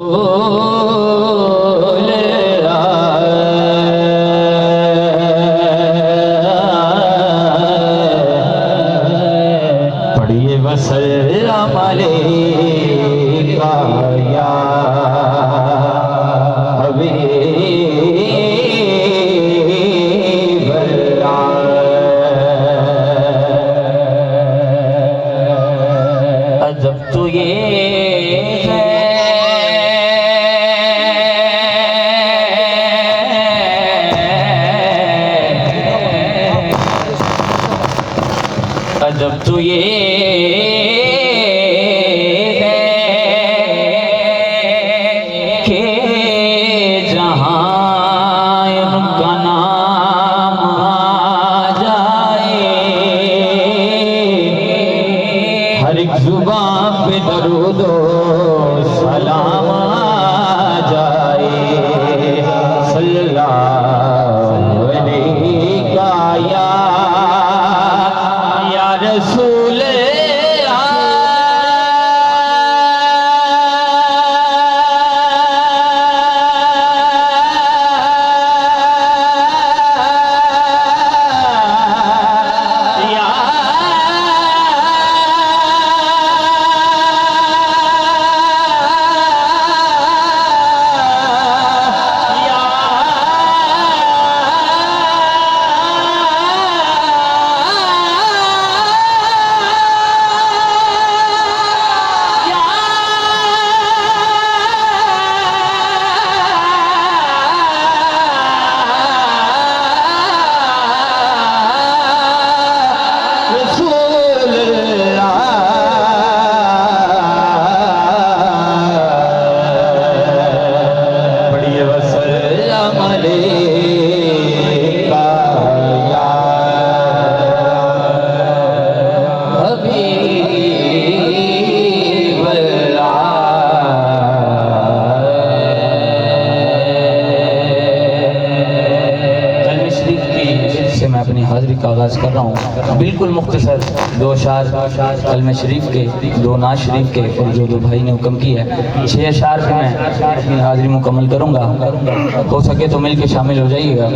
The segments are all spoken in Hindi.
पढ़िए वसल्लम अलैका या हबीब अल्लाह। अजब तो ये अजब तो ये है कि जहाँ उनका नाम आ जाए हर एक जुबान पे दरूदो सलाम आ जाए। सल्लल्लाहु अलैहि या रसूल मैं अपनी हाजिरी का आगाज़ कर रहा हूँ। बिल्कुल मुख्तसर दो अशार कलमे शरीफ के, दो नाज शरीफ के, और जो दो भाई ने हुक्म की है 6 अशार पे मैं अपनी हाजिरी मुकम्मल करूँगा। हो सके तो मिल के शामिल हो जाइएगा।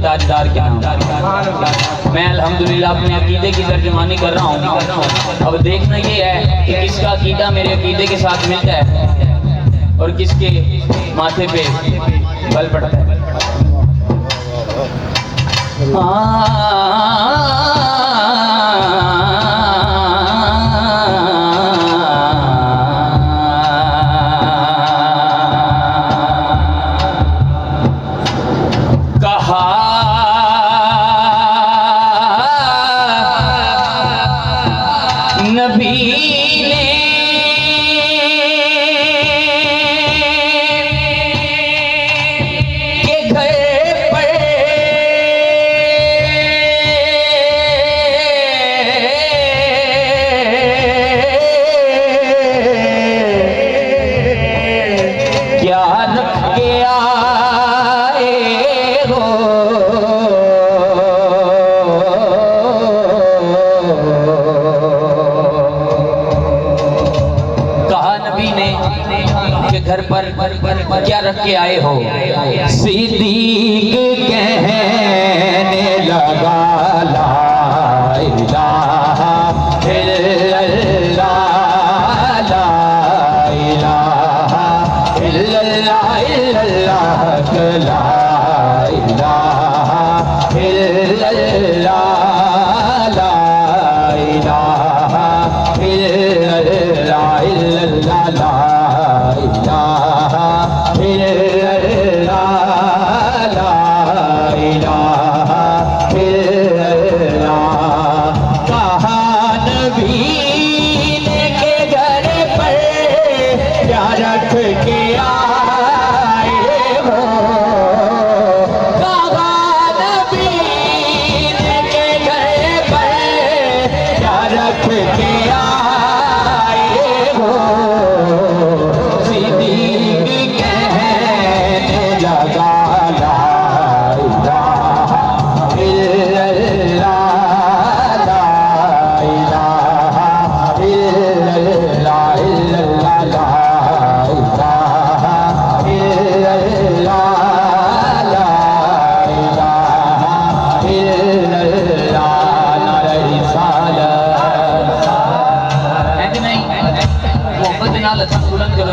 ताजदार के नाम। मैं अल्हम्दुलिल्लाह अपने अकीदे की तर्जुमानी कर रहा हूँ। अब देखना ये है कि किसका अकीदा मेरे अकीदे के साथ मिलता है और किसके माथे पे बल पड़ता है। घर पर क्या रख के आए हो? सिद्दीक कहने लगा ला इलाहा इल्लल्लाह, ला इलाहा इल्लल्लाह, इल्लल्लाह, ला इलाहा इल्लल्लाह, ला इलाहा इल्लल्लाह, इल्लल्लाह,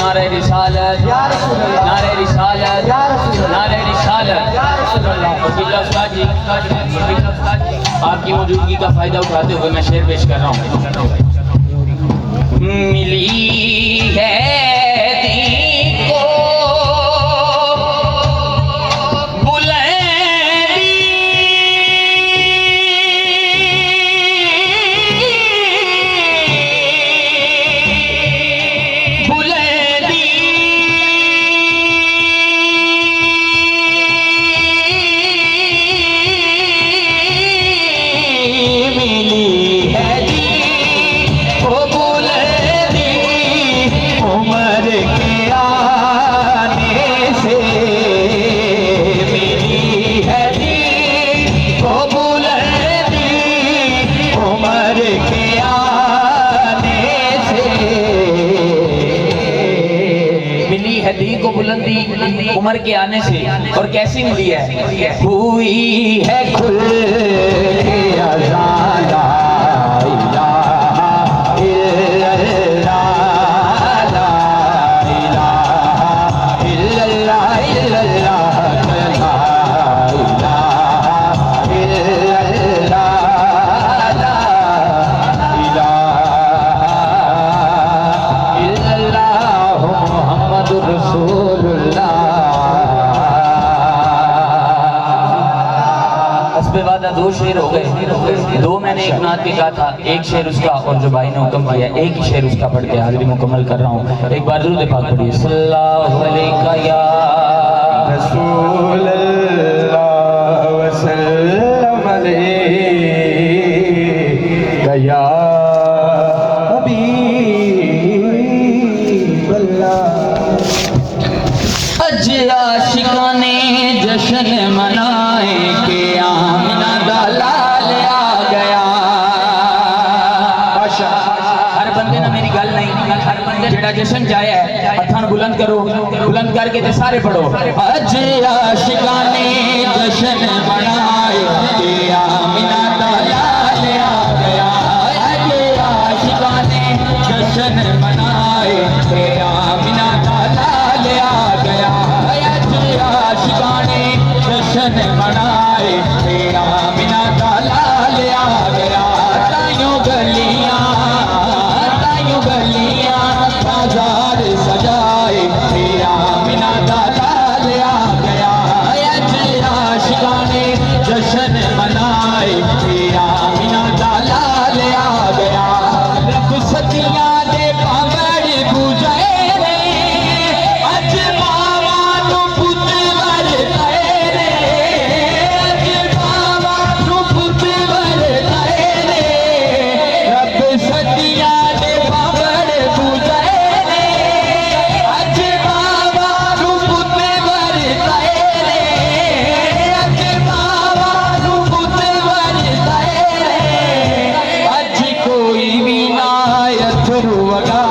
नारे रिसालत, नारे रिसालत, नारे रिसालत। आपकी मौजूदगी का फायदा उठाते हुए मैं शेर पेश कर रहा हूँ। मिली है को बुलंदी उम्र के आने से। और कैसी मिली है? हुई है खुल के अज़ाला, इलाहा इल्लल्लाह, ला इलाहा इल्लल्लाह, इल्लल्लाह, ला इलाहा इल्लल्लाह, ला इलाहा इल्लल्लाह, मुहम्मदुर रसूलुल्लाह। वादा दो शेर हो गए, दो मैंने एक नात के कहा था, एक शेर उसका और जो भाई ने हुक्म किया एक ही शेर उसका पढ़ के हाजिरी मुकम्मल कर रहा हूँ। एक बार दुरूद पाक पढ़िए। सल्लल्लाहु अलैका या रसूलल्लाह व सल्लम अलैका या हबीबल्लाह। अज आशिकाने जश्न मनाए के आमिना दा लाल आ गया। हर बंदे ना मेरी गल नहीं, हर बंदे जेड़ा जश्न जाया है हथां बुलंद करो, बुलंद करके ते सारे पढ़ो। अज आशिकाने जश्न मनाए के आमिना दा लाल आ गया। अज आशिकाने जश्न मनाए के आमिना दा लाल आ गया। अज आशिकाने जश्न मनाए के आमिना दा लाल आ गया। ताइयों गलियां बाजार सजाए के आमिना दा लाल आ गया। अज आशिकाने जश्न मनाए के आमिना दा लाल आ गया। रब सदियां दे पावड़ बुझाए रे, अज मावा नू पुत वरताए रे। अज मावा नू पुत वरताए रे। रब सदियां दे पावड़ बुझाए रे, अज मावा नू पुत वरताए रे। अज मावा नू पुत वरताए रे। अज कोई भी ना अथरू वगा